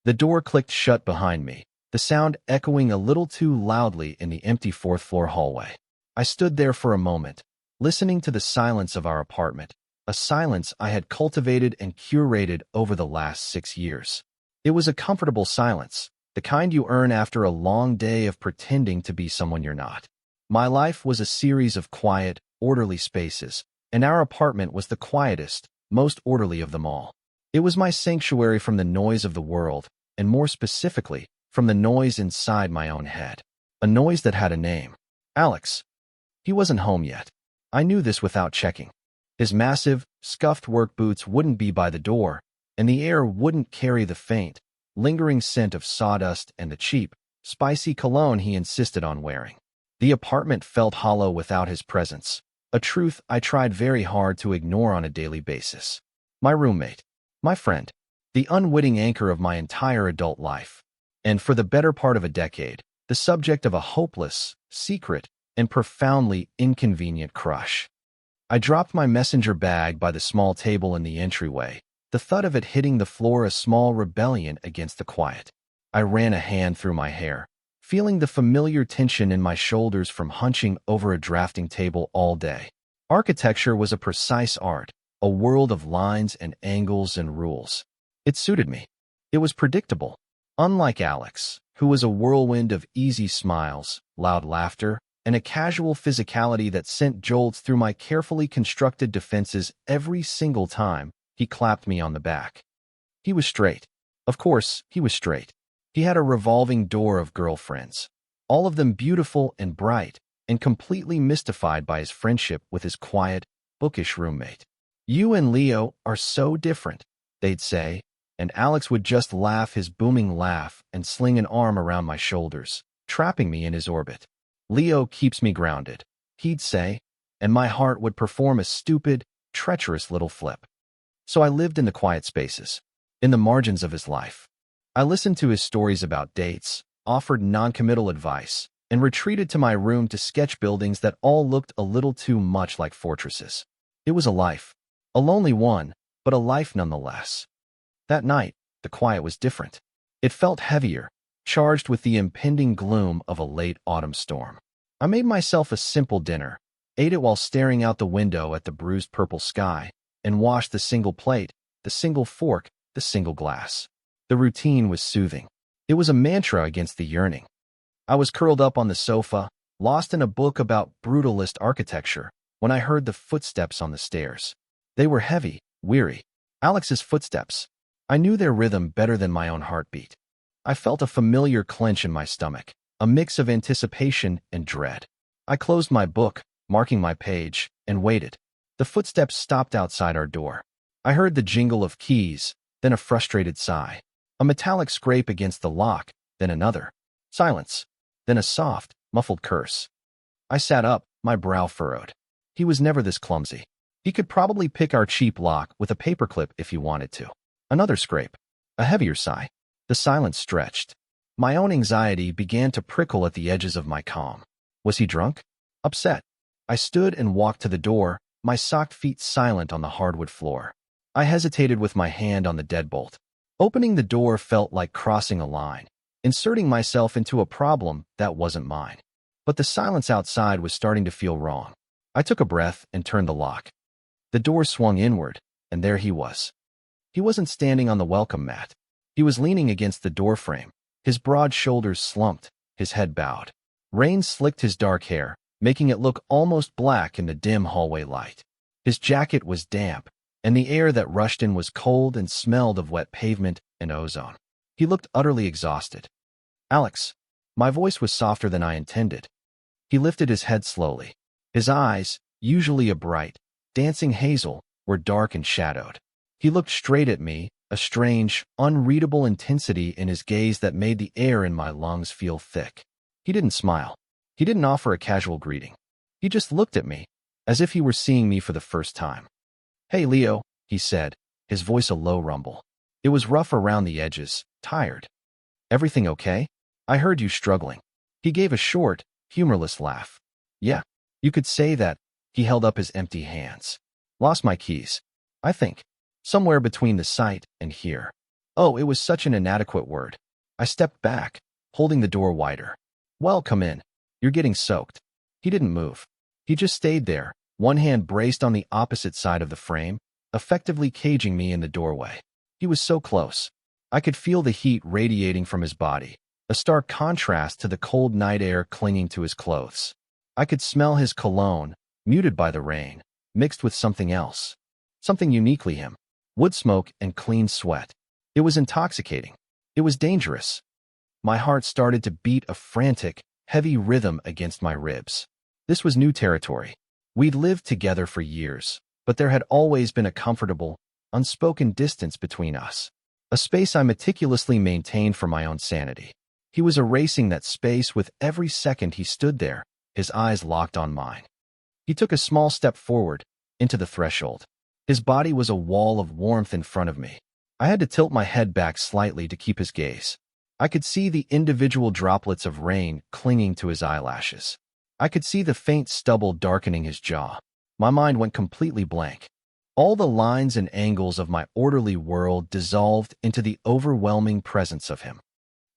The door clicked shut behind me, the sound echoing a little too loudly in the empty fourth-floor hallway. I stood there for a moment, listening to the silence of our apartment, a silence I had cultivated and curated over the last 6 years. It was a comfortable silence, the kind you earn after a long day of pretending to be someone you're not. My life was a series of quiet, orderly spaces, and our apartment was the quietest, most orderly of them all. It was my sanctuary from the noise of the world, and more specifically, from the noise inside my own head. A noise that had a name. Alex. He wasn't home yet. I knew this without checking. His massive, scuffed work boots wouldn't be by the door, and the air wouldn't carry the faint, lingering scent of sawdust and the cheap, spicy cologne he insisted on wearing. The apartment felt hollow without his presence, a truth I tried very hard to ignore on a daily basis. My roommate, my friend, the unwitting anchor of my entire adult life, and for the better part of a decade, the subject of a hopeless, secret, and profoundly inconvenient crush. I dropped my messenger bag by the small table in the entryway, the thud of it hitting the floor a small rebellion against the quiet. I ran a hand through my hair, feeling the familiar tension in my shoulders from hunching over a drafting table all day. Architecture was a precise art, a world of lines and angles and rules. It suited me. It was predictable. Unlike Alex, who was a whirlwind of easy smiles, loud laughter, and a casual physicality that sent jolts through my carefully constructed defenses every single time he clapped me on the back. He was straight. Of course, he was straight. He had a revolving door of girlfriends, all of them beautiful and bright, and completely mystified by his friendship with his quiet, bookish roommate. "You and Leo are so different," they'd say, and Alex would just laugh his booming laugh and sling an arm around my shoulders, trapping me in his orbit. "Leo keeps me grounded," he'd say, and my heart would perform a stupid, treacherous little flip. So I lived in the quiet spaces, in the margins of his life. I listened to his stories about dates, offered non-committal advice, and retreated to my room to sketch buildings that all looked a little too much like fortresses. It was a life. A lonely one, but a life nonetheless. That night, the quiet was different. It felt heavier, charged with the impending gloom of a late autumn storm. I made myself a simple dinner, ate it while staring out the window at the bruised purple sky, and washed the single plate, the single fork, the single glass. The routine was soothing. It was a mantra against the yearning. I was curled up on the sofa, lost in a book about brutalist architecture, when I heard the footsteps on the stairs. They were heavy, weary. Alex's footsteps. I knew their rhythm better than my own heartbeat. I felt a familiar clench in my stomach, a mix of anticipation and dread. I closed my book, marking my page, and waited. The footsteps stopped outside our door. I heard the jingle of keys, then a frustrated sigh. A metallic scrape against the lock, then another. Silence, then a soft, muffled curse. I sat up, my brow furrowed. He was never this clumsy. He could probably pick our cheap lock with a paperclip if he wanted to. Another scrape. A heavier sigh. The silence stretched. My own anxiety began to prickle at the edges of my calm. Was he drunk? Upset? I stood and walked to the door, my socked feet silent on the hardwood floor. I hesitated with my hand on the deadbolt. Opening the door felt like crossing a line, inserting myself into a problem that wasn't mine. But the silence outside was starting to feel wrong. I took a breath and turned the lock. The door swung inward, and there he was. He wasn't standing on the welcome mat. He was leaning against the doorframe, his broad shoulders slumped, his head bowed. Rain slicked his dark hair, making it look almost black in the dim hallway light. His jacket was damp, and the air that rushed in was cold and smelled of wet pavement and ozone. He looked utterly exhausted. "Alex." My voice was softer than I intended. He lifted his head slowly. His eyes, usually a bright, dancing hazel, were dark and shadowed. He looked straight at me, a strange, unreadable intensity in his gaze that made the air in my lungs feel thick. He didn't smile. He didn't offer a casual greeting. He just looked at me, as if he were seeing me for the first time. "Hey, Leo," he said, his voice a low rumble. It was rough around the edges, tired. "Everything okay? I heard you struggling." He gave a short, humorless laugh. "Yeah, you could say that." He held up his empty hands. "Lost my keys, I think. Somewhere between the site and here." Oh, it was such an inadequate word. I stepped back, holding the door wider. Well, come in. You're getting soaked. He didn't move. He just stayed there, one hand braced on the opposite side of the frame, effectively caging me in the doorway. He was so close. I could feel the heat radiating from his body, a stark contrast to the cold night air clinging to his clothes. I could smell his cologne, muted by the rain, mixed with something else. Something uniquely him. Wood smoke and clean sweat. It was intoxicating. It was dangerous. My heart started to beat a frantic, heavy rhythm against my ribs. This was new territory. We'd lived together for years, but there had always been a comfortable, unspoken distance between us. A space I meticulously maintained for my own sanity. He was erasing that space with every second he stood there, his eyes locked on mine. He took a small step forward, into the threshold. His body was a wall of warmth in front of me. I had to tilt my head back slightly to keep his gaze. I could see the individual droplets of rain clinging to his eyelashes. I could see the faint stubble darkening his jaw. My mind went completely blank. All the lines and angles of my orderly world dissolved into the overwhelming presence of him.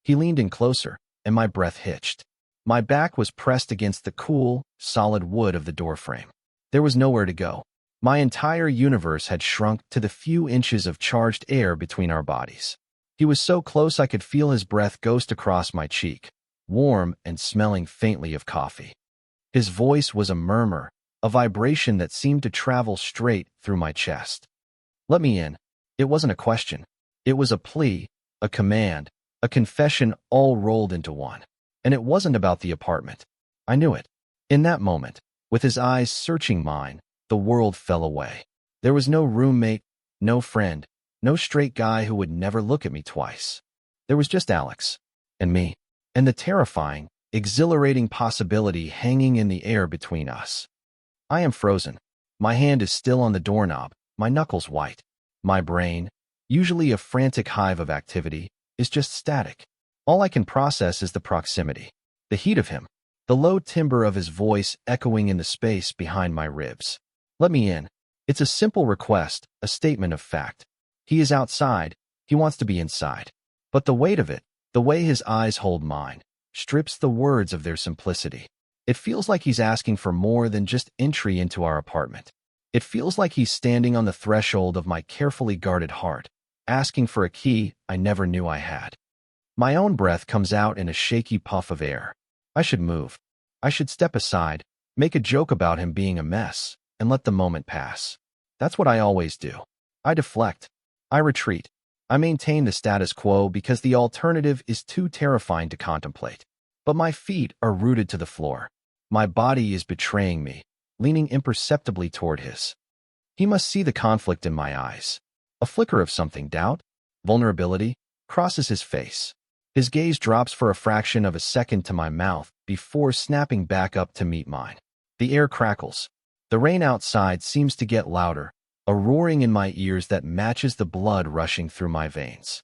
He leaned in closer, and my breath hitched. My back was pressed against the cool, solid wood of the doorframe. There was nowhere to go. My entire universe had shrunk to the few inches of charged air between our bodies. He was so close I could feel his breath ghost across my cheek, warm and smelling faintly of coffee. His voice was a murmur, a vibration that seemed to travel straight through my chest. Let me in. It wasn't a question. It was a plea, a command, a confession all rolled into one. And it wasn't about the apartment. I knew it. In that moment, with his eyes searching mine, the world fell away. There was no roommate, no friend, no straight guy who would never look at me twice. There was just Alex, and me, and the terrifying, exhilarating possibility hanging in the air between us. I am frozen. My hand is still on the doorknob, my knuckles white. My brain, usually a frantic hive of activity, is just static. All I can process is the proximity, the heat of him, the low timbre of his voice echoing in the space behind my ribs. Let me in. It's a simple request, a statement of fact. He is outside, he wants to be inside. But the weight of it, the way his eyes hold mine, strips the words of their simplicity. It feels like he's asking for more than just entry into our apartment. It feels like he's standing on the threshold of my carefully guarded heart, asking for a key I never knew I had. My own breath comes out in a shaky puff of air. I should move. I should step aside, make a joke about him being a mess, and let the moment pass. That's what I always do. I deflect. I retreat. I maintain the status quo because the alternative is too terrifying to contemplate. But my feet are rooted to the floor. My body is betraying me, leaning imperceptibly toward his. He must see the conflict in my eyes. A flicker of something, doubt, vulnerability, crosses his face. His gaze drops for a fraction of a second to my mouth before snapping back up to meet mine. The air crackles. The rain outside seems to get louder, a roaring in my ears that matches the blood rushing through my veins.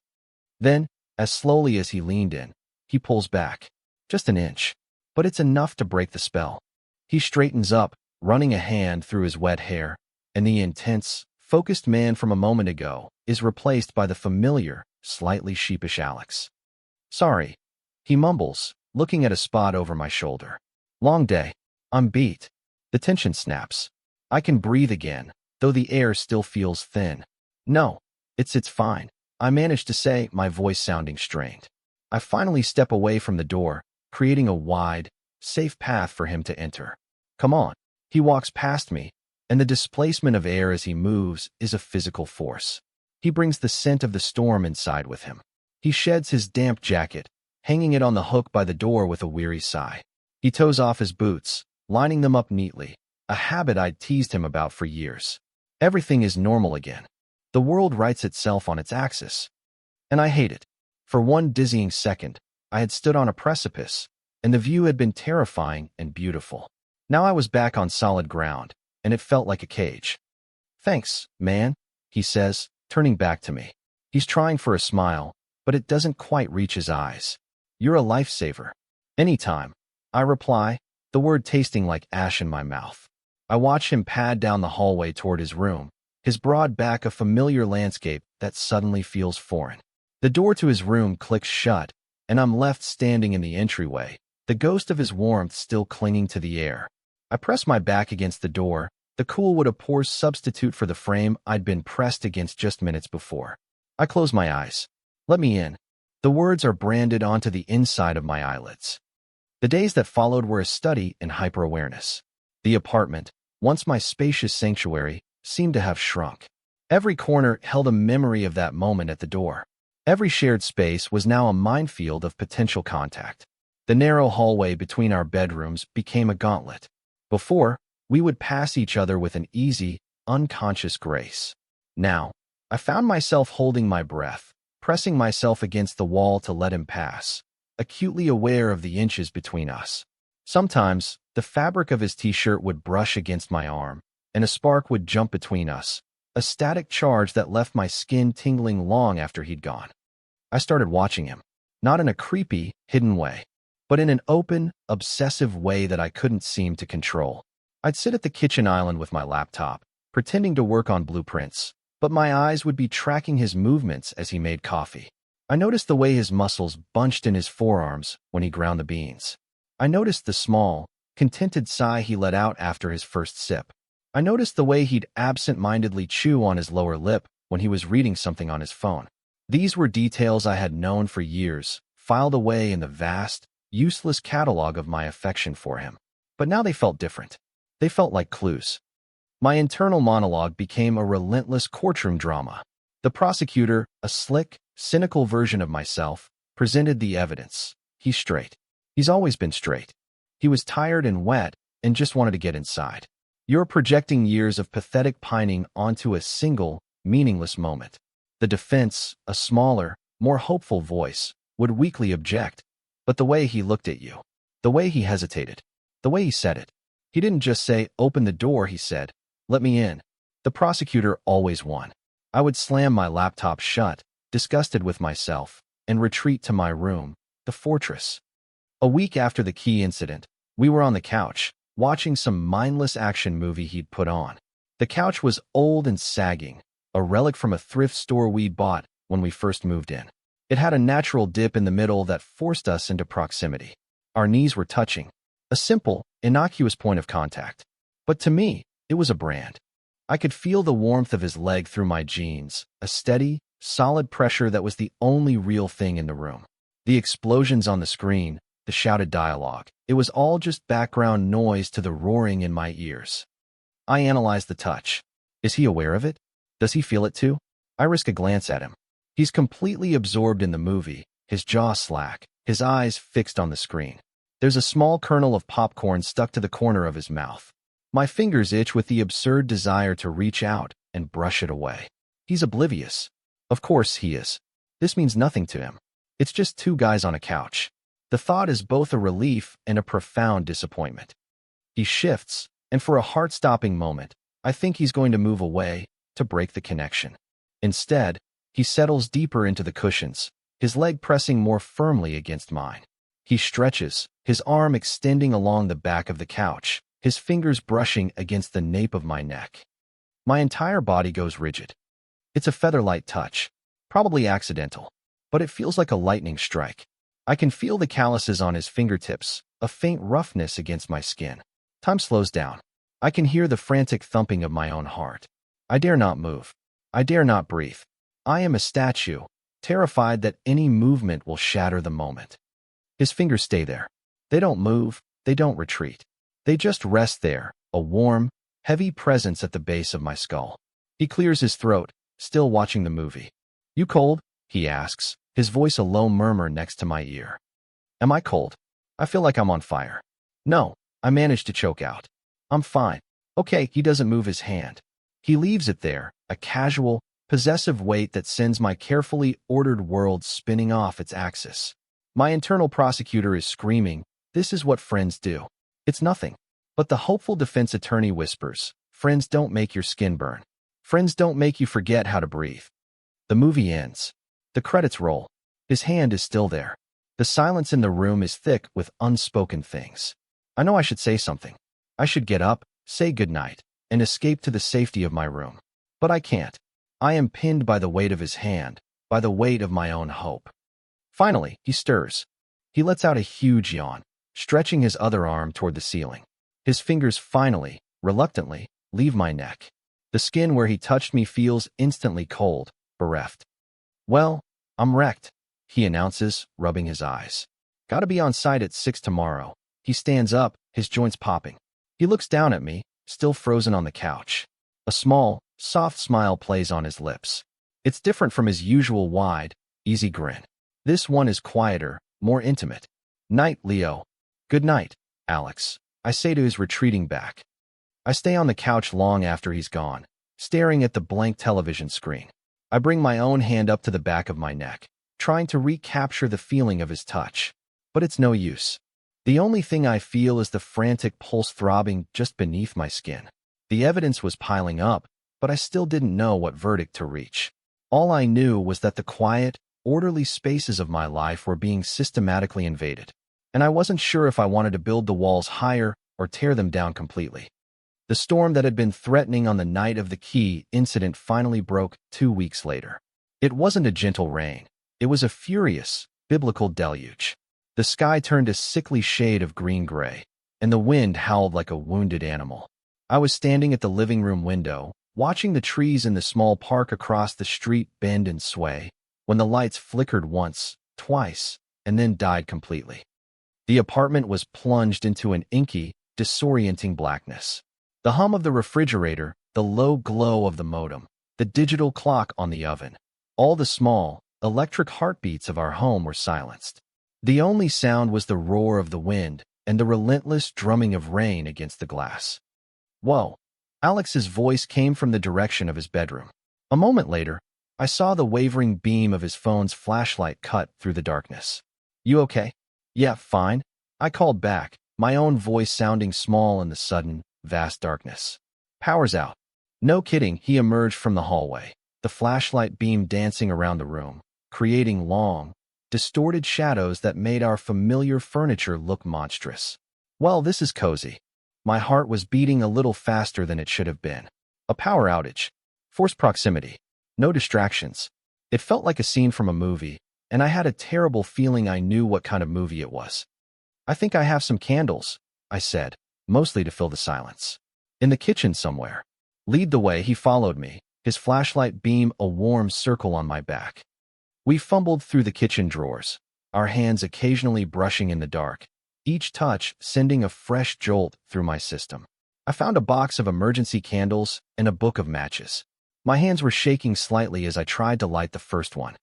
Then, as slowly as he leaned in, he pulls back. Just an inch. But it's enough to break the spell. He straightens up, running a hand through his wet hair, and the intense, focused man from a moment ago is replaced by the familiar, slightly sheepish Alex. Sorry, he mumbles, looking at a spot over my shoulder. Long day. I'm beat. The tension snaps. I can breathe again, though the air still feels thin. No, it's fine, I manage to say, my voice sounding strained. I finally step away from the door, creating a wide, safe path for him to enter. Come on. He walks past me, and the displacement of air as he moves is a physical force. He brings the scent of the storm inside with him. He sheds his damp jacket, hanging it on the hook by the door with a weary sigh. He toes off his boots, lining them up neatly, a habit I'd teased him about for years. Everything is normal again. The world rights itself on its axis. And I hate it. For one dizzying second, I had stood on a precipice, and the view had been terrifying and beautiful. Now I was back on solid ground, and it felt like a cage. Thanks, man, he says, turning back to me. He's trying for a smile, but it doesn't quite reach his eyes. You're a lifesaver. Anytime, I reply, the word tasting like ash in my mouth. I watch him pad down the hallway toward his room, his broad back a familiar landscape that suddenly feels foreign. The door to his room clicks shut, and I'm left standing in the entryway, the ghost of his warmth still clinging to the air. I press my back against the door, the cool would a poor substitute for the frame I'd been pressed against just minutes before. I close my eyes. Let me in. The words are branded onto the inside of my eyelids. The days that followed were a study in hyper-awareness. The apartment, once my spacious sanctuary, seemed to have shrunk. Every corner held a memory of that moment at the door. Every shared space was now a minefield of potential contact. The narrow hallway between our bedrooms became a gauntlet. Before, we would pass each other with an easy, unconscious grace. Now, I found myself holding my breath, pressing myself against the wall to let him pass, acutely aware of the inches between us. Sometimes, the fabric of his t-shirt would brush against my arm, and a spark would jump between us, a static charge that left my skin tingling long after he'd gone. I started watching him, not in a creepy, hidden way, but in an open, obsessive way that I couldn't seem to control. I'd sit at the kitchen island with my laptop, pretending to work on blueprints, but my eyes would be tracking his movements as he made coffee. I noticed the way his muscles bunched in his forearms when he ground the beans. I noticed the small, contented sigh he let out after his first sip. I noticed the way he'd absent-mindedly chew on his lower lip when he was reading something on his phone. These were details I had known for years, filed away in the vast, useless catalog of my affection for him. But now they felt different. They felt like clues. My internal monologue became a relentless courtroom drama. The prosecutor, a slick, cynical version of myself, presented the evidence. He's straight. He's always been straight. He was tired and wet and just wanted to get inside. You're projecting years of pathetic pining onto a single, meaningless moment. The defense, a smaller, more hopeful voice, would weakly object. But the way he looked at you, the way he hesitated, the way he said it. He didn't just say, "Open the door," he said, "Let me in." The prosecutor always won. I would slam my laptop shut, disgusted with myself, and retreat to my room, the fortress. A week after the key incident, we were on the couch, watching some mindless action movie he'd put on. The couch was old and sagging, a relic from a thrift store we'd bought when we first moved in. It had a natural dip in the middle that forced us into proximity. Our knees were touching, a simple, innocuous point of contact. But to me, it was a brand. I could feel the warmth of his leg through my jeans, a steady, solid pressure that was the only real thing in the room. The explosions on the screen, the shouted dialogue, it was all just background noise to the roaring in my ears. I analyzed the touch. Is he aware of it? Does he feel it too? I risk a glance at him. He's completely absorbed in the movie, his jaw slack, his eyes fixed on the screen. There's a small kernel of popcorn stuck to the corner of his mouth. My fingers itch with the absurd desire to reach out and brush it away. He's oblivious. Of course he is. This means nothing to him. It's just two guys on a couch. The thought is both a relief and a profound disappointment. He shifts, and for a heart-stopping moment, I think he's going to move away, to break the connection. Instead, he settles deeper into the cushions, his leg pressing more firmly against mine. He stretches, his arm extending along the back of the couch, his fingers brushing against the nape of my neck. My entire body goes rigid. It's a feather-light touch, probably accidental, but it feels like a lightning strike. I can feel the calluses on his fingertips, a faint roughness against my skin. Time slows down. I can hear the frantic thumping of my own heart. I dare not move. I dare not breathe. I am a statue, terrified that any movement will shatter the moment. His fingers stay there. They don't move, they don't retreat. They just rest there, a warm, heavy presence at the base of my skull. He clears his throat, still watching the movie. "You cold?" he asks, his voice a low murmur next to my ear. Am I cold? I feel like I'm on fire. No, I managed to choke out. I'm fine. Okay, he doesn't move his hand. He leaves it there, a casual, possessive weight that sends my carefully ordered world spinning off its axis. My internal prosecutor is screaming, "This is what friends do." It's nothing. But the hopeful defense attorney whispers, "Friends don't make your skin burn. Friends don't make you forget how to breathe." The movie ends. The credits roll. His hand is still there. The silence in the room is thick with unspoken things. I know I should say something. I should get up, say goodnight, and escape to the safety of my room. But I can't. I am pinned by the weight of his hand, by the weight of my own hope. Finally, he stirs. He lets out a huge yawn, stretching his other arm toward the ceiling. His fingers finally, reluctantly, leave my neck. The skin where he touched me feels instantly cold, bereft. "Well, I'm wrecked," he announces, rubbing his eyes. "Gotta be on site at 6 tomorrow." He stands up, his joints popping. He looks down at me, still frozen on the couch. A small, soft smile plays on his lips. It's different from his usual wide, easy grin. This one is quieter, more intimate. "Night, Leo." "Good night, Alex," I say to his retreating back. I stay on the couch long after he's gone, staring at the blank television screen. I bring my own hand up to the back of my neck, trying to recapture the feeling of his touch. But it's no use. The only thing I feel is the frantic pulse throbbing just beneath my skin. The evidence was piling up, but I still didn't know what verdict to reach. All I knew was that the quiet, orderly spaces of my life were being systematically invaded, and I wasn't sure if I wanted to build the walls higher or tear them down completely. The storm that had been threatening on the night of the key incident finally broke 2 weeks later. It wasn't a gentle rain. It was a furious, biblical deluge. The sky turned a sickly shade of green-gray, and the wind howled like a wounded animal. I was standing at the living room window, watching the trees in the small park across the street bend and sway, when the lights flickered once, twice, and then died completely. The apartment was plunged into an inky, disorienting blackness. The hum of the refrigerator, the low glow of the modem, the digital clock on the oven, all the small, electric heartbeats of our home were silenced. The only sound was the roar of the wind and the relentless drumming of rain against the glass. "Whoa." Alex's voice came from the direction of his bedroom. A moment later, I saw the wavering beam of his phone's flashlight cut through the darkness. "You okay?" "Yeah, fine," I called back, my own voice sounding small in the sudden, vast darkness. "Power's out." No kidding, he emerged from the hallway, the flashlight beam dancing around the room, creating long, distorted shadows that made our familiar furniture look monstrous. "Well, this is cozy." My heart was beating a little faster than it should have been. A power outage. Forced proximity. No distractions. It felt like a scene from a movie, and I had a terrible feeling I knew what kind of movie it was. "I think I have some candles," I said, mostly to fill the silence. "In the kitchen somewhere." Lead the way, he followed me, his flashlight beam a warm circle on my back. We fumbled through the kitchen drawers, our hands occasionally brushing in the dark, each touch sending a fresh jolt through my system. I found a box of emergency candles and a book of matches. My hands were shaking slightly as I tried to light the first one.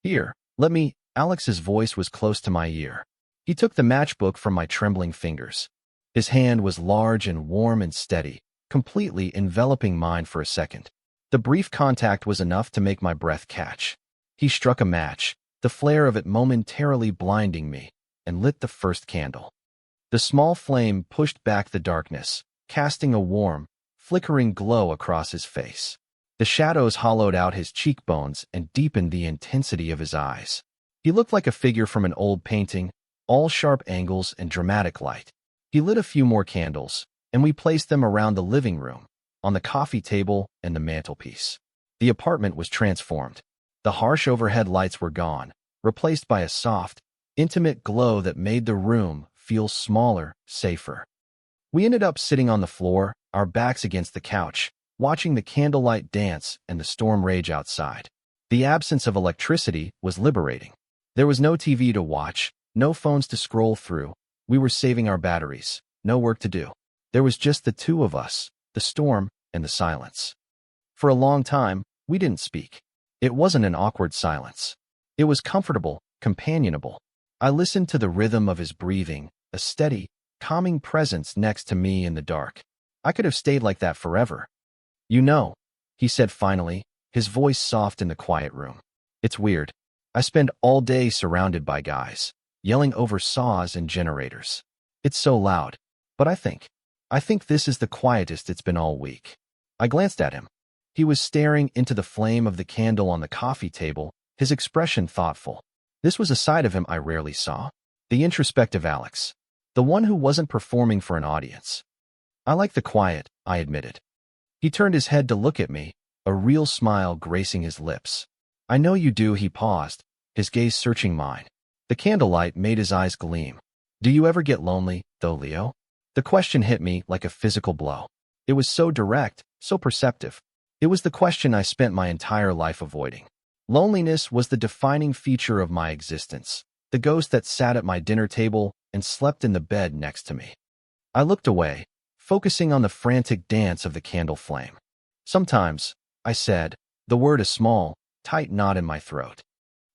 "Here, let me." Alex's voice was close to my ear. He took the matchbook from my trembling fingers. His hand was large and warm and steady, completely enveloping mine for a second. The brief contact was enough to make my breath catch. He struck a match, the flare of it momentarily blinding me, and lit the first candle. The small flame pushed back the darkness, casting a warm, flickering glow across his face. The shadows hollowed out his cheekbones and deepened the intensity of his eyes. He looked like a figure from an old painting, all sharp angles and dramatic light. He lit a few more candles, and we placed them around the living room, on the coffee table and the mantelpiece. The apartment was transformed. The harsh overhead lights were gone, replaced by a soft, intimate glow that made the room feel smaller, safer. We ended up sitting on the floor, our backs against the couch, watching the candlelight dance and the storm rage outside. The absence of electricity was liberating. There was no TV to watch, no phones to scroll through. We were saving our batteries, no work to do. There was just the two of us, the storm and the silence. For a long time, we didn't speak. It wasn't an awkward silence. It was comfortable, companionable. I listened to the rhythm of his breathing, a steady, calming presence next to me in the dark. I could have stayed like that forever. "You know," he said finally, his voice soft in the quiet room. "It's weird. I spend all day surrounded by guys, yelling over saws and generators. It's so loud. But I think this is the quietest it's been all week." I glanced at him. He was staring into the flame of the candle on the coffee table, his expression thoughtful. This was a side of him I rarely saw. The introspective Alex. The one who wasn't performing for an audience. "I like the quiet," I admitted. He turned his head to look at me, a real smile gracing his lips. I know you do, he paused, his gaze searching mine. The candlelight made his eyes gleam. Do you ever get lonely, though, Leo? The question hit me like a physical blow. It was so direct, so perceptive. It was the question I spent my entire life avoiding. Loneliness was the defining feature of my existence, the ghost that sat at my dinner table and slept in the bed next to me. I looked away, focusing on the frantic dance of the candle flame. Sometimes, I said, the word a small, tight knot in my throat.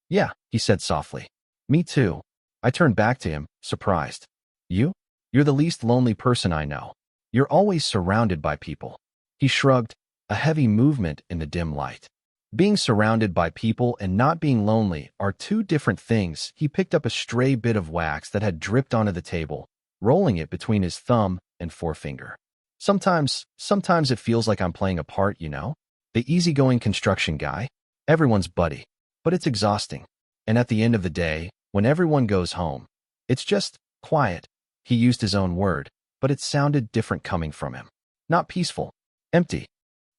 Yeah, he said softly. Me too. I turned back to him, surprised. You? You're the least lonely person I know. You're always surrounded by people. He shrugged, a heavy movement in the dim light. Being surrounded by people and not being lonely are two different things. He picked up a stray bit of wax that had dripped onto the table, rolling it between his thumb and forefinger. Sometimes it feels like I'm playing a part, you know? The easygoing construction guy, everyone's buddy. But it's exhausting. And at the end of the day, when everyone goes home, it's just quiet. He used his own word, but it sounded different coming from him. Not peaceful, empty.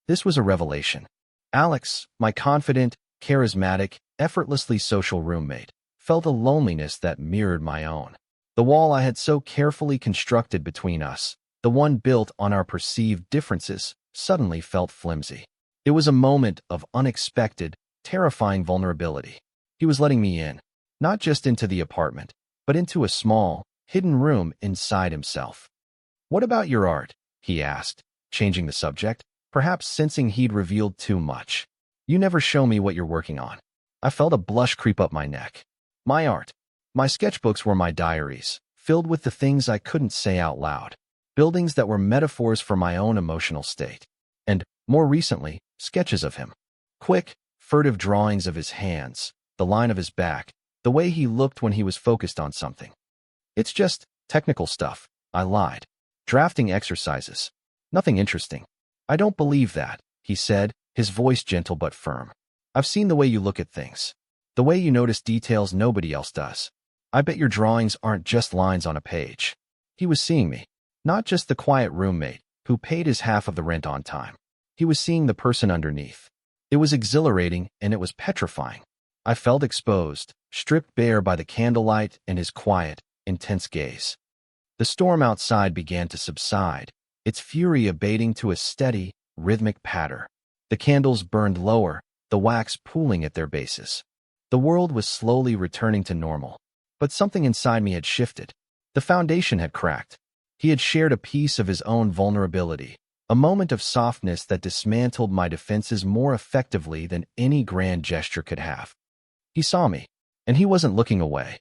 This was a revelation. Alex, my confident, charismatic, effortlessly social roommate, felt a loneliness that mirrored my own. The wall I had so carefully constructed between us, the one built on our perceived differences, suddenly felt flimsy. It was a moment of unexpected, terrifying vulnerability. He was letting me in, not just into the apartment, but into a small, hidden room inside himself. What about your art? He asked, changing the subject, perhaps sensing he'd revealed too much. You never show me what you're working on. I felt a blush creep up my neck. My art. My sketchbooks were my diaries, filled with the things I couldn't say out loud. Buildings that were metaphors for my own emotional state. And, more recently, sketches of him. Quick, furtive drawings of his hands, the line of his back, the way he looked when he was focused on something. It's just technical stuff, I lied. Drafting exercises. Nothing interesting. I don't believe that, he said, his voice gentle but firm. I've seen the way you look at things. The way you notice details nobody else does. I bet your drawings aren't just lines on a page. He was seeing me. Not just the quiet roommate, who paid his half of the rent on time. He was seeing the person underneath. It was exhilarating and it was petrifying. I felt exposed, stripped bare by the candlelight and his quiet, intense gaze. The storm outside began to subside, its fury abating to a steady, rhythmic patter. The candles burned lower, the wax pooling at their bases. The world was slowly returning to normal. But something inside me had shifted. The foundation had cracked. He had shared a piece of his own vulnerability, a moment of softness that dismantled my defenses more effectively than any grand gesture could have. He saw me, and he wasn't looking away.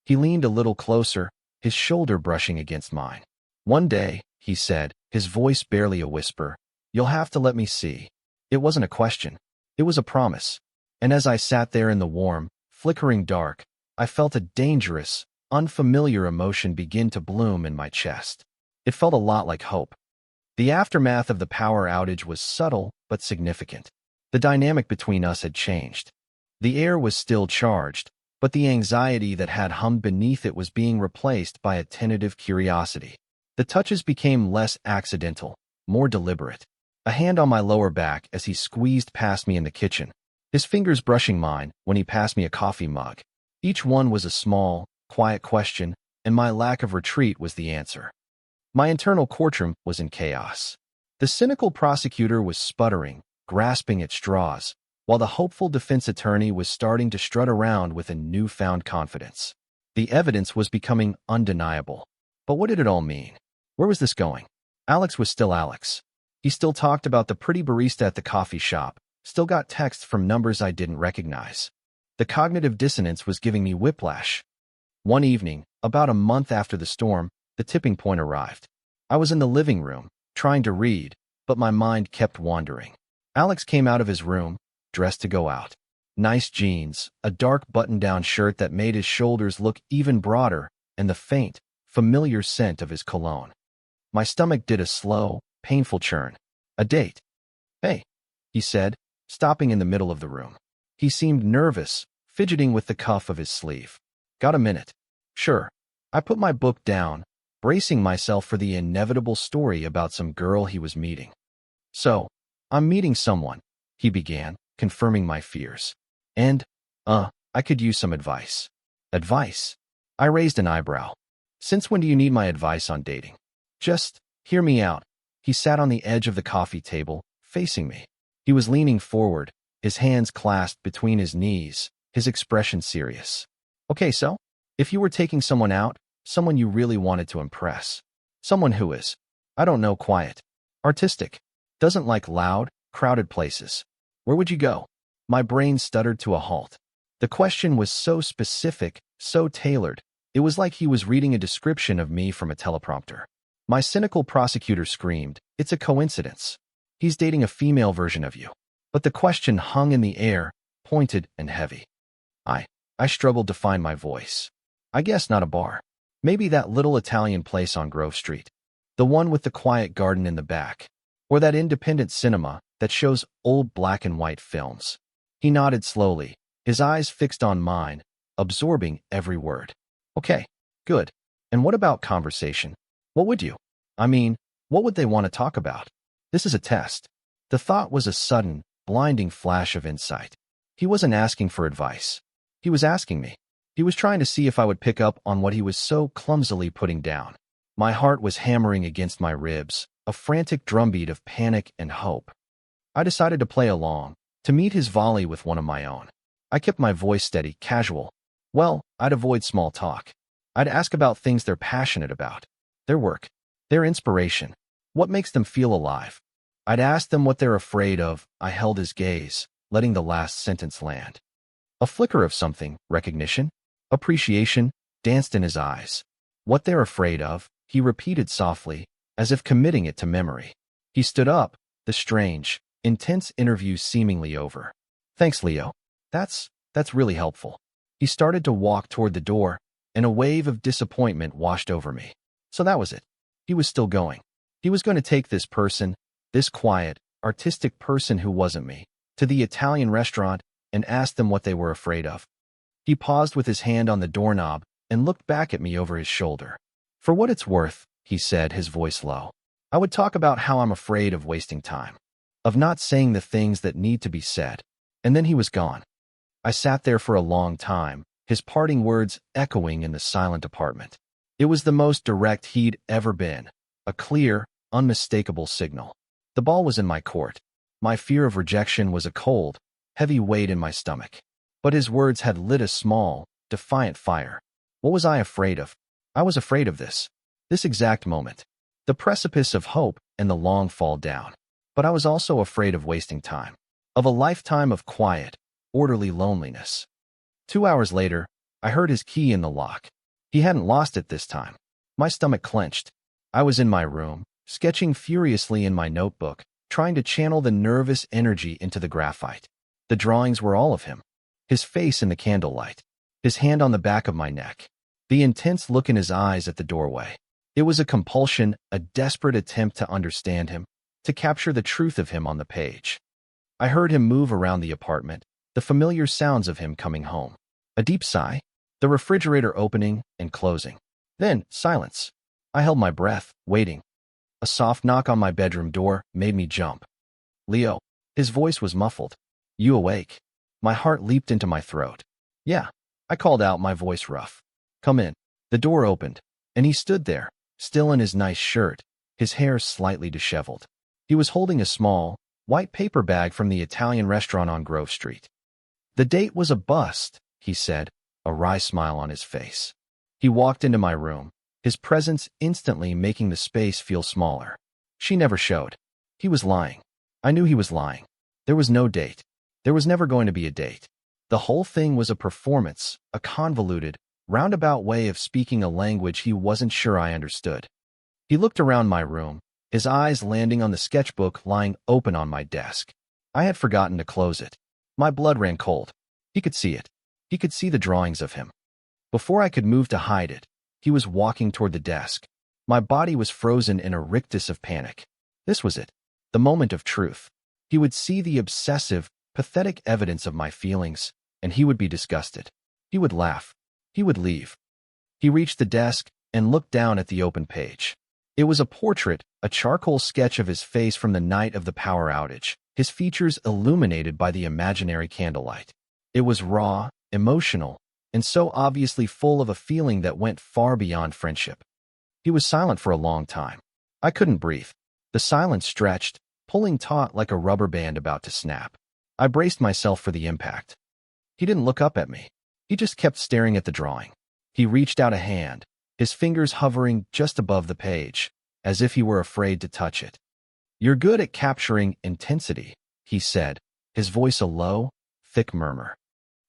He leaned a little closer, his shoulder brushing against mine. One day, he said, his voice barely a whisper, you'll have to let me see. It wasn't a question. It was a promise. And as I sat there in the warm, flickering dark, I felt a dangerous, unfamiliar emotion begin to bloom in my chest. It felt a lot like hope. The aftermath of the power outage was subtle but significant. The dynamic between us had changed. The air was still charged, but the anxiety that had hummed beneath it was being replaced by a tentative curiosity. The touches became less accidental, more deliberate. A hand on my lower back as he squeezed past me in the kitchen, his fingers brushing mine when he passed me a coffee mug. Each one was a small, quiet question, and my lack of retreat was the answer. My internal courtroom was in chaos. The cynical prosecutor was sputtering, grasping at straws, while the hopeful defense attorney was starting to strut around with a newfound confidence. The evidence was becoming undeniable. But what did it all mean? Where was this going? Alex was still Alex. He still talked about the pretty barista at the coffee shop, still got texts from numbers I didn't recognize. The cognitive dissonance was giving me whiplash. One evening, about a month after the storm, the tipping point arrived. I was in the living room, trying to read, but my mind kept wandering. Alex came out of his room, dressed to go out. Nice jeans, a dark button-down shirt that made his shoulders look even broader, and the faint, familiar scent of his cologne. My stomach did a slow, painful churn. A date. Hey, he said, stopping in the middle of the room. He seemed nervous, fidgeting with the cuff of his sleeve. Got a minute? Sure. I put my book down, bracing myself for the inevitable story about some girl he was meeting. So, I'm meeting someone, he began, confirming my fears. And, I could use some advice. Advice? I raised an eyebrow. Since when do you need my advice on dating? Just hear me out. He sat on the edge of the coffee table, facing me. He was leaning forward, his hands clasped between his knees, his expression serious. Okay, so? If you were taking someone out, someone you really wanted to impress, someone who is, I don't know, quiet, artistic, doesn't like loud, crowded places, where would you go? My brain stuttered to a halt. The question was so specific, so tailored, it was like he was reading a description of me from a teleprompter. My cynical prosecutor screamed, "It's a coincidence. He's dating a female version of you." But the question hung in the air, pointed and heavy. I struggled to find my voice. I guess not a bar. Maybe that little Italian place on Grove Street. The one with the quiet garden in the back. Or that independent cinema that shows old black and white films. He nodded slowly, his eyes fixed on mine, absorbing every word. Okay, good. And what about conversation? What would you? What would they want to talk about? This is a test. The thought was a sudden, blinding flash of insight. He wasn't asking for advice. He was asking me. He was trying to see if I would pick up on what he was so clumsily putting down. My heart was hammering against my ribs, a frantic drumbeat of panic and hope. I decided to play along, to meet his volley with one of my own. I kept my voice steady, casual. Well, I'd avoid small talk. I'd ask about things they're passionate about. Their work. Their inspiration. What makes them feel alive. I'd ask them what they're afraid of. I held his gaze, letting the last sentence land. A flicker of something, recognition, appreciation, danced in his eyes. What they're afraid of, he repeated softly, as if committing it to memory. He stood up, the strange, intense interview seemingly over. Thanks, Leo. That's really helpful. He started to walk toward the door, and a wave of disappointment washed over me. So that was it. He was still going. He was going to take this person, this quiet, artistic person who wasn't me, to the Italian restaurant and ask them what they were afraid of. He paused with his hand on the doorknob and looked back at me over his shoulder. For what it's worth, he said, his voice low, I would talk about how I'm afraid of wasting time, of not saying the things that need to be said. And then he was gone. I sat there for a long time, his parting words echoing in the silent apartment. It was the most direct he'd ever been, a clear, unmistakable signal. The ball was in my court. My fear of rejection was a cold, heavy weight in my stomach. But his words had lit a small, defiant fire. What was I afraid of? I was afraid of this exact moment. The precipice of hope and the long fall down. But I was also afraid of wasting time. Of a lifetime of quiet, orderly loneliness. 2 hours later, I heard his key in the lock. He hadn't lost it this time. My stomach clenched. I was in my room, sketching furiously in my notebook, trying to channel the nervous energy into the graphite. The drawings were all of him. His face in the candlelight. His hand on the back of my neck. The intense look in his eyes at the doorway. It was a compulsion, a desperate attempt to understand him, to capture the truth of him on the page. I heard him move around the apartment, the familiar sounds of him coming home. A deep sigh, the refrigerator opening and closing. Then, silence. I held my breath, waiting. A soft knock on my bedroom door made me jump. Leo. His voice was muffled. You awake? My heart leaped into my throat. Yeah. I called out, my voice rough. Come in. The door opened, and he stood there, still in his nice shirt, his hair slightly disheveled. He was holding a small, white paper bag from the Italian restaurant on Grove Street. The date was a bust, he said, a wry smile on his face. He walked into my room, his presence instantly making the space feel smaller. She never showed. He was lying. I knew he was lying. There was no date. There was never going to be a date. The whole thing was a performance, a convoluted, roundabout way of speaking a language he wasn't sure I understood. He looked around my room, his eyes landing on the sketchbook lying open on my desk. I had forgotten to close it. My blood ran cold. He could see it. He could see the drawings of him. Before I could move to hide it, he was walking toward the desk. My body was frozen in a rictus of panic. This was it. The moment of truth. He would see the obsessive, pathetic evidence of my feelings, and he would be disgusted. He would laugh. He would leave. He reached the desk and looked down at the open page. It was a portrait, a charcoal sketch of his face from the night of the power outage, his features illuminated by the imaginary candlelight. It was raw, emotional, and so obviously full of a feeling that went far beyond friendship. He was silent for a long time. I couldn't breathe. The silence stretched, pulling taut like a rubber band about to snap. I braced myself for the impact. He didn't look up at me. He just kept staring at the drawing. He reached out a hand, his fingers hovering just above the page, as if he were afraid to touch it. "You're good at capturing intensity," he said, his voice a low, thick murmur.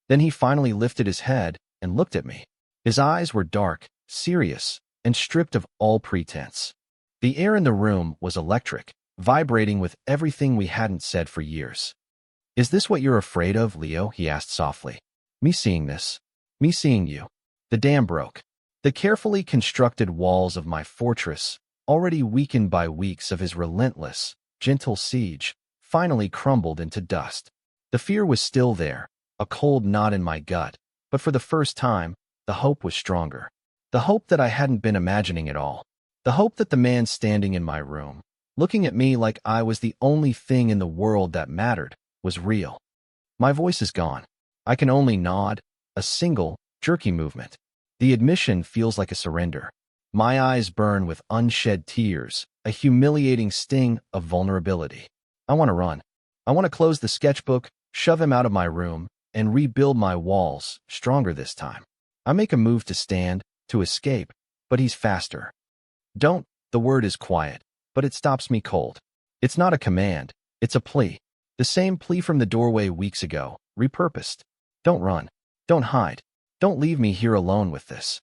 Then he finally lifted his head and looked at me. His eyes were dark, serious, and stripped of all pretense. The air in the room was electric, vibrating with everything we hadn't said for years. "Is this what you're afraid of, Leo?" he asked softly. "Me seeing this? Me seeing you?" The dam broke. The carefully constructed walls of my fortress, already weakened by weeks of his relentless, gentle siege, finally crumbled into dust. The fear was still there, a cold knot in my gut, but for the first time, the hope was stronger. The hope that I hadn't been imagining at all. The hope that the man standing in my room, looking at me like I was the only thing in the world that mattered, was real. My voice is gone. I can only nod, a single, jerky movement. The admission feels like a surrender. My eyes burn with unshed tears, a humiliating sting of vulnerability. I want to run. I want to close the sketchbook, shove him out of my room, and rebuild my walls, stronger this time. I make a move to stand, to escape, but he's faster. "Don't," the word is quiet, but it stops me cold. It's not a command, it's a plea. The same plea from the doorway weeks ago, repurposed. "Don't run. Don't hide. Don't leave me here alone with this."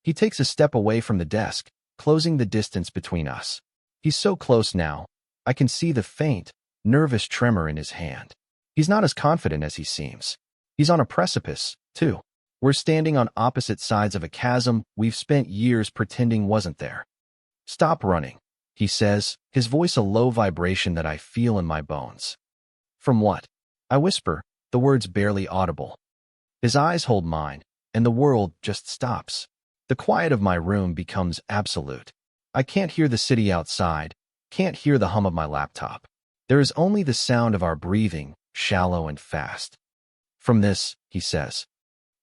He takes a step away from the desk, closing the distance between us. He's so close now, I can see the faint, nervous tremor in his hand. He's not as confident as he seems. He's on a precipice, too. We're standing on opposite sides of a chasm we've spent years pretending wasn't there. "Stop running," he says, his voice a low vibration that I feel in my bones. "From what?" I whisper, the words barely audible. His eyes hold mine, and the world just stops. The quiet of my room becomes absolute. I can't hear the city outside, can't hear the hum of my laptop. There is only the sound of our breathing, shallow and fast. "From this," he says.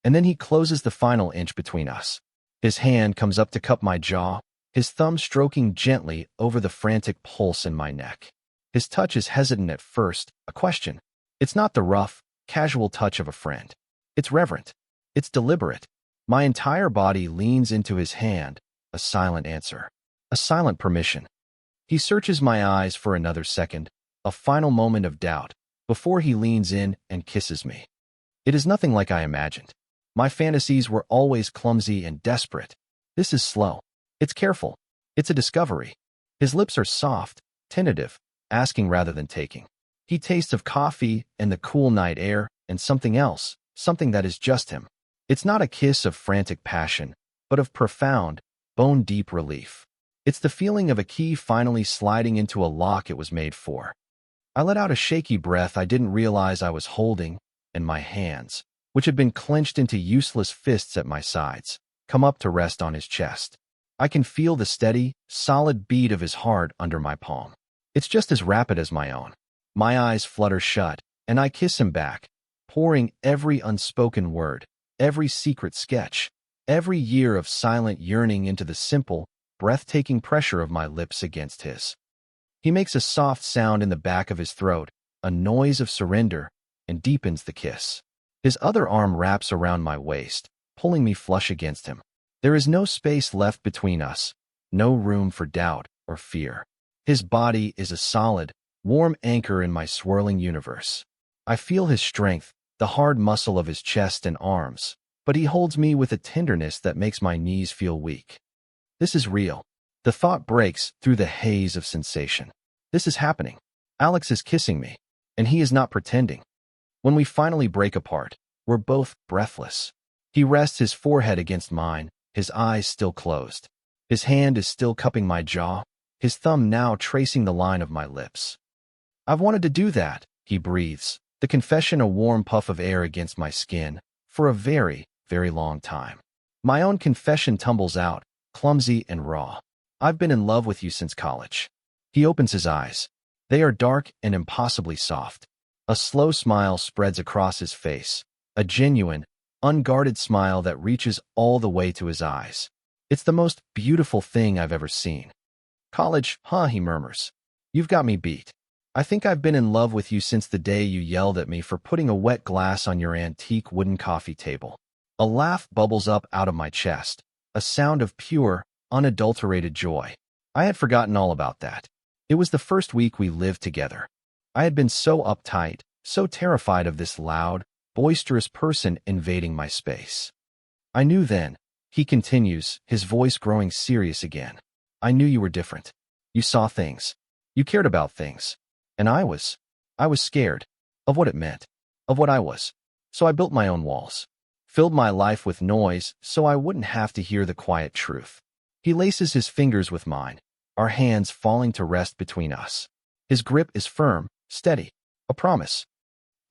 And then he closes the final inch between us. His hand comes up to cup my jaw, his thumb stroking gently over the frantic pulse in my neck. His touch is hesitant at first, a question. It's not the rough, casual touch of a friend. It's reverent. It's deliberate. My entire body leans into his hand, a silent answer, a silent permission. He searches my eyes for another second, a final moment of doubt, before he leans in and kisses me. It is nothing like I imagined. My fantasies were always clumsy and desperate. This is slow. It's careful. It's a discovery. His lips are soft, tentative, asking rather than taking. He tastes of coffee and the cool night air and something else, something that is just him. It's not a kiss of frantic passion, but of profound, bone-deep relief. It's the feeling of a key finally sliding into a lock it was made for. I let out a shaky breath I didn't realize I was holding, and my hands, which had been clenched into useless fists at my sides, come up to rest on his chest. I can feel the steady, solid beat of his heart under my palm. It's just as rapid as my own. My eyes flutter shut, and I kiss him back, pouring every unspoken word, every secret sketch, every year of silent yearning into the simple, breathtaking pressure of my lips against his. He makes a soft sound in the back of his throat, a noise of surrender, and deepens the kiss. His other arm wraps around my waist, pulling me flush against him. There is no space left between us, no room for doubt or fear. His body is a solid, warm anchor in my swirling universe. I feel his strength, the hard muscle of his chest and arms, but he holds me with a tenderness that makes my knees feel weak. This is real. The thought breaks through the haze of sensation. This is happening. Alex is kissing me, and he is not pretending. When we finally break apart, we're both breathless. He rests his forehead against mine, his eyes still closed. His hand is still cupping my jaw, his thumb now tracing the line of my lips. "I've wanted to do that," he breathes, the confession a warm puff of air against my skin, for a very, very long time. My own confession tumbles out, clumsy and raw. "I've been in love with you since college." He opens his eyes. They are dark and impossibly soft. A slow smile spreads across his face, a genuine, unguarded smile that reaches all the way to his eyes. It's the most beautiful thing I've ever seen. College, huh, he murmurs. You've got me beat. I think I've been in love with you since the day you yelled at me for putting a wet glass on your antique wooden coffee table. A laugh bubbles up out of my chest, a sound of pure, unadulterated joy. I had forgotten all about that. It was the first week we lived together. I had been so uptight, so terrified of this loud, boisterous person invading my space. I knew then, he continues, his voice growing serious again. I knew you were different. You saw things. You cared about things. And I was scared of what it meant, of what I was. So I built my own walls, filled my life with noise so I wouldn't have to hear the quiet truth. He laces his fingers with mine, our hands falling to rest between us. His grip is firm, steady, a promise.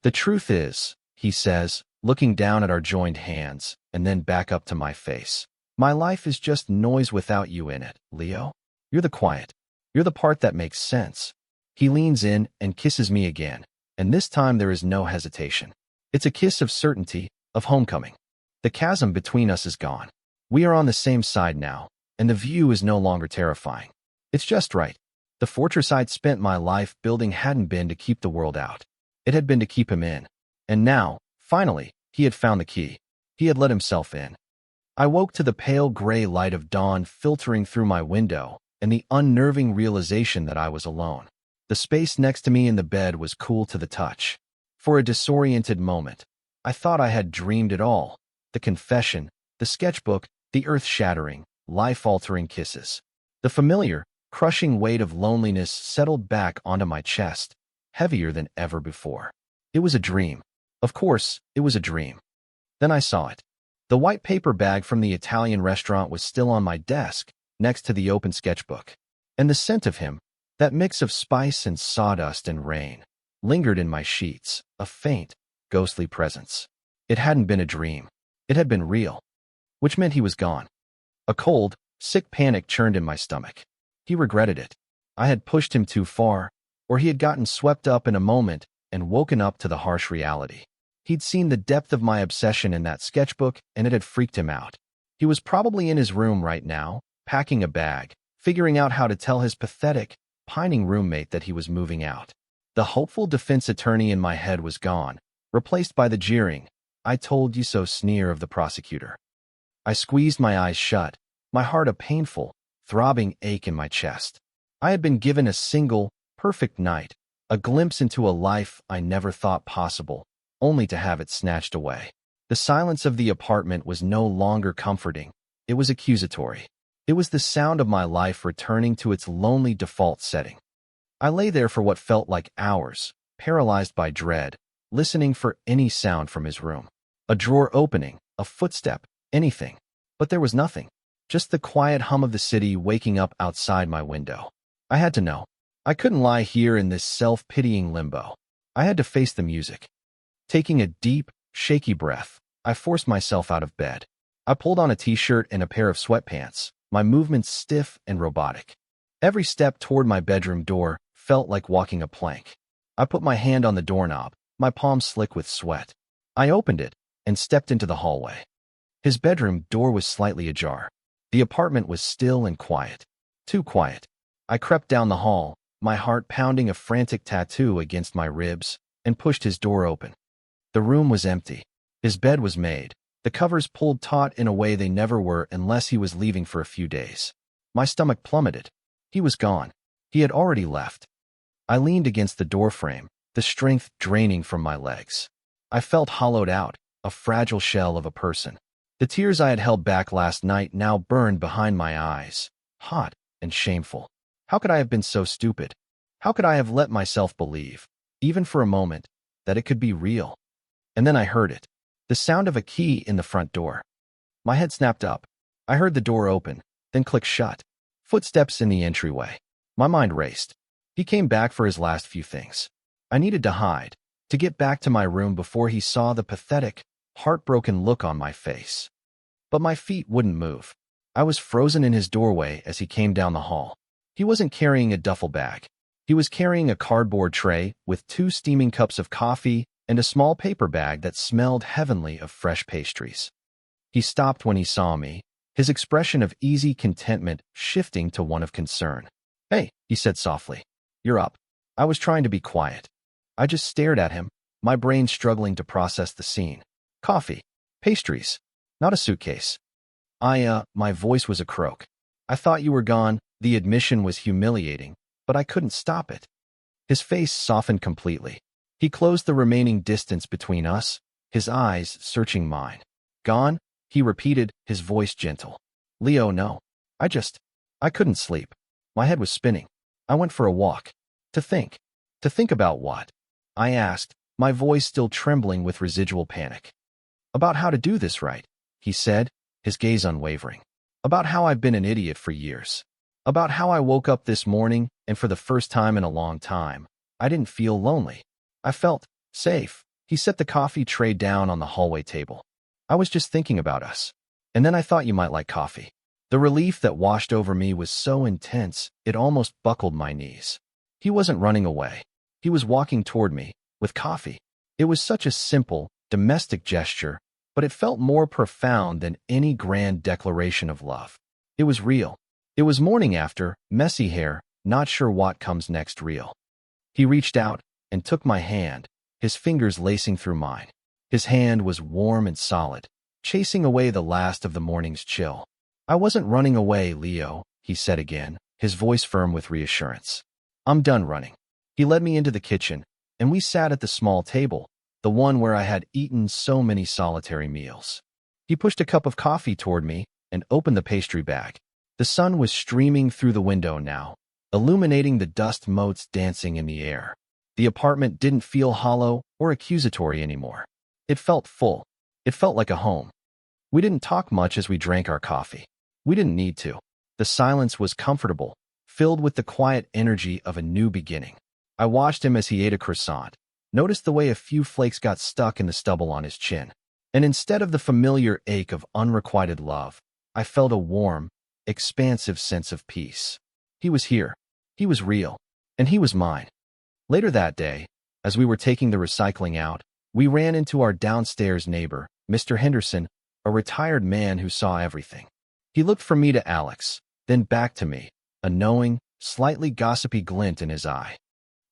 The truth is, he says, looking down at our joined hands and then back up to my face. My life is just noise without you in it, Leo. You're the quiet. You're the part that makes sense. He leans in and kisses me again, and this time there is no hesitation. It's a kiss of certainty, of homecoming. The chasm between us is gone. We are on the same side now, and the view is no longer terrifying. It's just right. The fortress I'd spent my life building hadn't been to keep the world out. It had been to keep him in. And now, finally, he had found the key. He had let himself in. I woke to the pale gray light of dawn filtering through my window and the unnerving realization that I was alone. The space next to me in the bed was cool to the touch. For a disoriented moment, I thought I had dreamed it all. The confession, the sketchbook, the earth-shattering, life-altering kisses. The familiar, crushing weight of loneliness settled back onto my chest, heavier than ever before. It was a dream. Of course, it was a dream. Then I saw it. The white paper bag from the Italian restaurant was still on my desk, next to the open sketchbook. And the scent of him, that mix of spice and sawdust and rain, lingered in my sheets, a faint, ghostly presence. It hadn't been a dream. It had been real. Which meant he was gone. A cold, sick panic churned in my stomach. He regretted it. I had pushed him too far, or he had gotten swept up in a moment and woken up to the harsh reality. He'd seen the depth of my obsession in that sketchbook, and it had freaked him out. He was probably in his room right now, packing a bag, figuring out how to tell his pathetic, pining roommate that he was moving out. The hopeful defense attorney in my head was gone, replaced by the jeering, "I told you so" sneer of the prosecutor. I squeezed my eyes shut, my heart a painful, throbbing ache in my chest. I had been given a single, perfect night, a glimpse into a life I never thought possible, only to have it snatched away. The silence of the apartment was no longer comforting. It was accusatory. It was the sound of my life returning to its lonely default setting. I lay there for what felt like hours, paralyzed by dread, listening for any sound from his room. A drawer opening, a footstep, anything. But there was nothing. Just the quiet hum of the city waking up outside my window. I had to know. I couldn't lie here in this self-pitying limbo. I had to face the music. Taking a deep, shaky breath, I forced myself out of bed. I pulled on a t-shirt and a pair of sweatpants, my movements stiff and robotic. Every step toward my bedroom door felt like walking a plank. I put my hand on the doorknob, my palms slick with sweat. I opened it and stepped into the hallway. His bedroom door was slightly ajar. The apartment was still and quiet. Too quiet. I crept down the hall, my heart pounding a frantic tattoo against my ribs, and pushed his door open. The room was empty. His bed was made, the covers pulled taut in a way they never were unless he was leaving for a few days. My stomach plummeted. He was gone. He had already left. I leaned against the doorframe, the strength draining from my legs. I felt hollowed out, a fragile shell of a person. The tears I had held back last night now burned behind my eyes, hot and shameful. How could I have been so stupid? How could I have let myself believe, even for a moment, that it could be real? And then I heard it. The sound of a key in the front door. My head snapped up. I heard the door open, then click shut. Footsteps in the entryway. My mind raced. He came back for his last few things. I needed to hide, to get back to my room before he saw the pathetic, heartbroken look on my face. But my feet wouldn't move. I was frozen in his doorway as he came down the hall. He wasn't carrying a duffel bag. He was carrying a cardboard tray with 2 steaming cups of coffee and a small paper bag that smelled heavenly of fresh pastries. He stopped when he saw me, his expression of easy contentment shifting to one of concern. "Hey," he said softly. "You're up." I was trying to be quiet. I just stared at him, my brain struggling to process the scene. Coffee. Pastries. Not a suitcase. My voice was a croak. "I thought you were gone." The admission was humiliating, but I couldn't stop it. His face softened completely. He closed the remaining distance between us, his eyes searching mine. "Gone?" he repeated, his voice gentle. "Leo, no. I couldn't sleep. My head was spinning. I went for a walk. To think. To think about what?" I asked, my voice still trembling with residual panic. "About how to do this right," he said, his gaze unwavering. "About how I've been an idiot for years. About how I woke up this morning, and for the first time in a long time, I didn't feel lonely. I felt safe." He set the coffee tray down on the hallway table. "I was just thinking about us. And then I thought you might like coffee." The relief that washed over me was so intense, it almost buckled my knees. He wasn't running away. He was walking toward me, with coffee. It was such a simple, domestic gesture, but it felt more profound than any grand declaration of love. It was real. It was morning after, messy hair, not sure what comes next real. He reached out and took my hand, his fingers lacing through mine. His hand was warm and solid, chasing away the last of the morning's chill. "I wasn't running away, Leo," he said again, his voice firm with reassurance. "I'm done running." He led me into the kitchen, and we sat at the small table, the one where I had eaten so many solitary meals. He pushed a cup of coffee toward me and opened the pastry bag. The sun was streaming through the window now, illuminating the dust motes dancing in the air. The apartment didn't feel hollow or accusatory anymore. It felt full. It felt like a home. We didn't talk much as we drank our coffee. We didn't need to. The silence was comfortable, filled with the quiet energy of a new beginning. I watched him as he ate a croissant, noticed the way a few flakes got stuck in the stubble on his chin. And instead of the familiar ache of unrequited love, I felt a warm, expansive sense of peace. He was here. He was real. And he was mine. Later that day, as we were taking the recycling out, we ran into our downstairs neighbor, Mr. Henderson, a retired man who saw everything. He looked from me to Alex, then back to me, a knowing, slightly gossipy glint in his eye.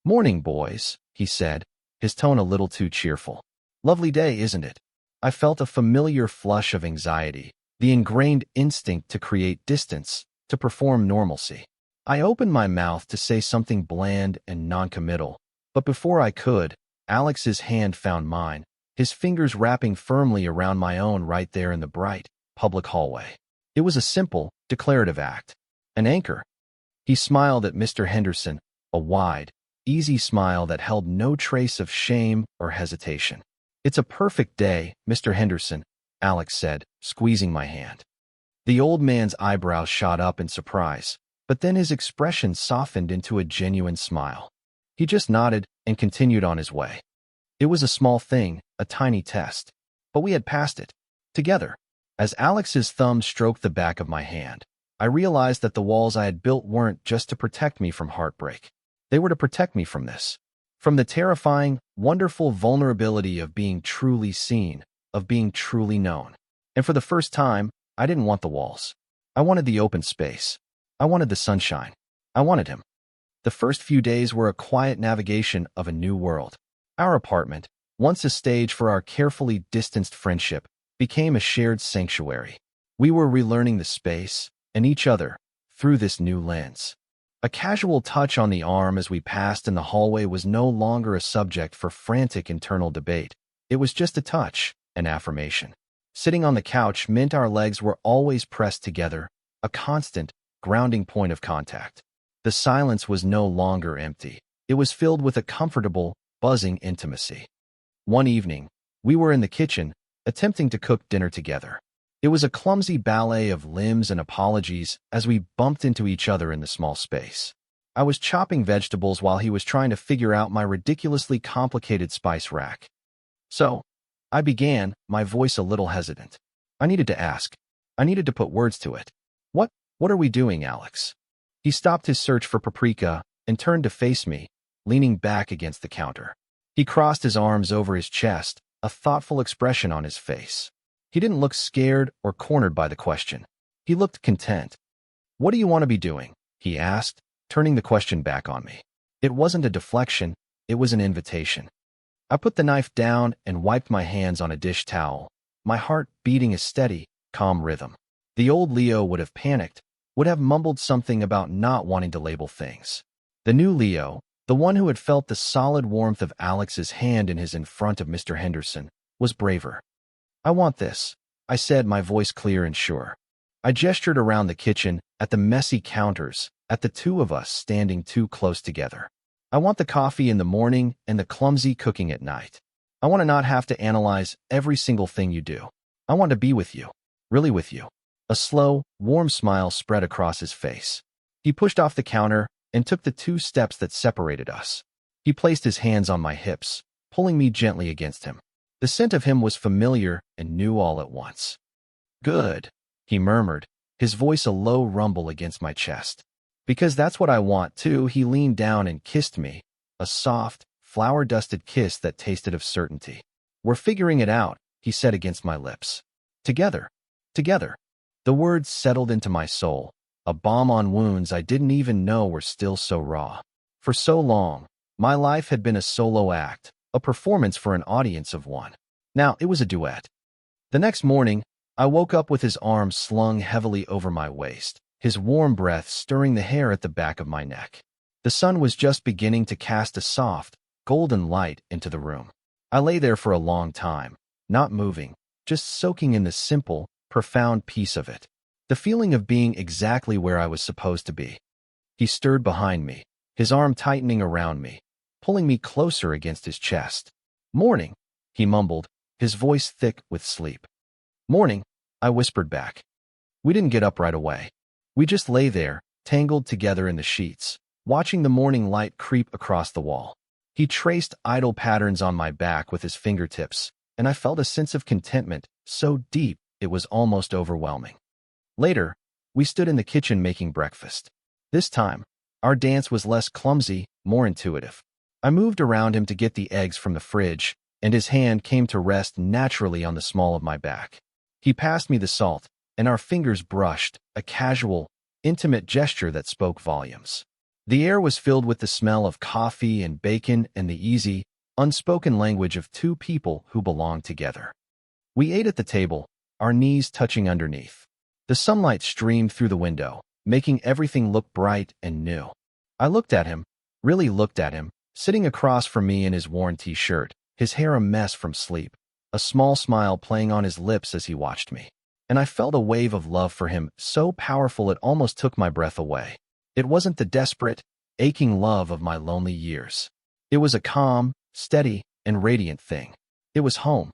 "Morning, boys," he said, his tone a little too cheerful. "Lovely day, isn't it?" I felt a familiar flush of anxiety, the ingrained instinct to create distance, to perform normalcy. I opened my mouth to say something bland and noncommittal, but before I could, Alex's hand found mine, his fingers wrapping firmly around my own right there in the bright, public hallway. It was a simple, declarative act. An anchor. He smiled at Mr. Henderson, a wide, easy smile that held no trace of shame or hesitation. "It's a perfect day, Mr. Henderson," Alex said, squeezing my hand. The old man's eyebrows shot up in surprise, but then his expression softened into a genuine smile. He just nodded and continued on his way. It was a small thing, a tiny test, but we had passed it. Together. As Alex's thumb stroked the back of my hand, I realized that the walls I had built weren't just to protect me from heartbreak. They were to protect me from this. From the terrifying, wonderful vulnerability of being truly seen, of being truly known. And for the first time, I didn't want the walls. I wanted the open space. I wanted the sunshine. I wanted him. The first few days were a quiet navigation of a new world. Our apartment, once a stage for our carefully distanced friendship, became a shared sanctuary. We were relearning the space, and each other, through this new lens. A casual touch on the arm as we passed in the hallway was no longer a subject for frantic internal debate. It was just a touch, an affirmation. Sitting on the couch meant our legs were always pressed together, a constant, grounding point of contact. The silence was no longer empty. It was filled with a comfortable, buzzing intimacy. One evening, we were in the kitchen, attempting to cook dinner together. It was a clumsy ballet of limbs and apologies as we bumped into each other in the small space. I was chopping vegetables while he was trying to figure out my ridiculously complicated spice rack. "So," I began, my voice a little hesitant. I needed to ask. I needed to put words to it. What are we doing, Alex?" He stopped his search for paprika and turned to face me, leaning back against the counter. He crossed his arms over his chest, a thoughtful expression on his face. He didn't look scared or cornered by the question. He looked content. "What do you want to be doing?" he asked, turning the question back on me. It wasn't a deflection, it was an invitation. I put the knife down and wiped my hands on a dish towel, my heart beating a steady, calm rhythm. The old Leo would have panicked, would have mumbled something about not wanting to label things. The new Leo, the one who had felt the solid warmth of Alex's hand in front of Mr. Henderson, was braver. "I want this," I said, my voice clear and sure. I gestured around the kitchen, at the messy counters, at the two of us standing too close together. "I want the coffee in the morning and the clumsy cooking at night. I want to not have to analyze every single thing you do. I want to be with you, really with you." A slow, warm smile spread across his face. He pushed off the counter and took the 2 steps that separated us. He placed his hands on my hips, pulling me gently against him. The scent of him was familiar and new all at once. "Good," he murmured, his voice a low rumble against my chest. "Because that's what I want, too." He leaned down and kissed me, a soft, flour-dusted kiss that tasted of certainty. "We're figuring it out," he said against my lips. "Together. Together." The words settled into my soul, a balm on wounds I didn't even know were still so raw. For so long, my life had been a solo act, a performance for an audience of one. Now it was a duet. The next morning, I woke up with his arms slung heavily over my waist, his warm breath stirring the hair at the back of my neck. The sun was just beginning to cast a soft, golden light into the room. I lay there for a long time, not moving, just soaking in the simple, profound peace of it. The feeling of being exactly where I was supposed to be. He stirred behind me, his arm tightening around me, pulling me closer against his chest. "Morning," he mumbled, his voice thick with sleep. "Morning," I whispered back. We didn't get up right away. We just lay there, tangled together in the sheets, watching the morning light creep across the wall. He traced idle patterns on my back with his fingertips, and I felt a sense of contentment so deep it was almost overwhelming. Later, we stood in the kitchen making breakfast. This time, our dance was less clumsy, more intuitive. I moved around him to get the eggs from the fridge, and his hand came to rest naturally on the small of my back. He passed me the salt, and our fingers brushed, a casual, intimate gesture that spoke volumes. The air was filled with the smell of coffee and bacon and the easy, unspoken language of 2 people who belonged together. We ate at the table, our knees touching underneath. The sunlight streamed through the window, making everything look bright and new. I looked at him, really looked at him, sitting across from me in his worn t-shirt, his hair a mess from sleep, a small smile playing on his lips as he watched me. And I felt a wave of love for him so powerful it almost took my breath away. It wasn't the desperate, aching love of my lonely years. It was a calm, steady, and radiant thing. It was home.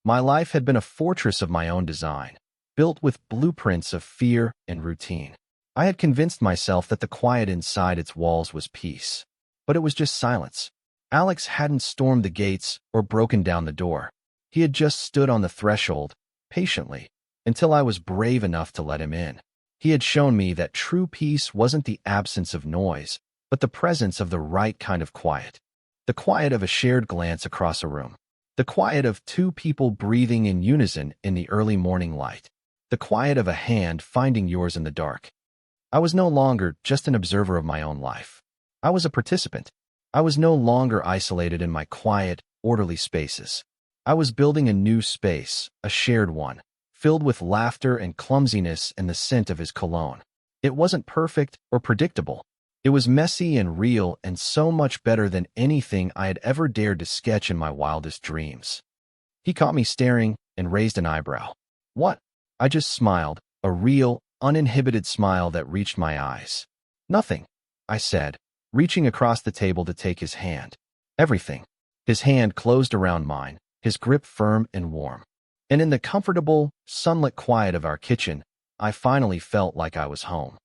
My life had been a fortress of my own design, built with blueprints of fear and routine. I had convinced myself that the quiet inside its walls was peace. But it was just silence. Alex hadn't stormed the gates or broken down the door. He had just stood on the threshold, patiently, until I was brave enough to let him in. He had shown me that true peace wasn't the absence of noise, but the presence of the right kind of quiet. The quiet of a shared glance across a room. The quiet of 2 people breathing in unison in the early morning light. The quiet of a hand finding yours in the dark. I was no longer just an observer of my own life. I was a participant. I was no longer isolated in my quiet, orderly spaces. I was building a new space, a shared one, filled with laughter and clumsiness and the scent of his cologne. It wasn't perfect or predictable. It was messy and real and so much better than anything I had ever dared to sketch in my wildest dreams. He caught me staring and raised an eyebrow. "What?" I just smiled, a real, uninhibited smile that reached my eyes. "Nothing," I said, reaching across the table to take his hand. "Everything." His hand closed around mine, his grip firm and warm. And in the comfortable, sunlit quiet of our kitchen, I finally felt like I was home.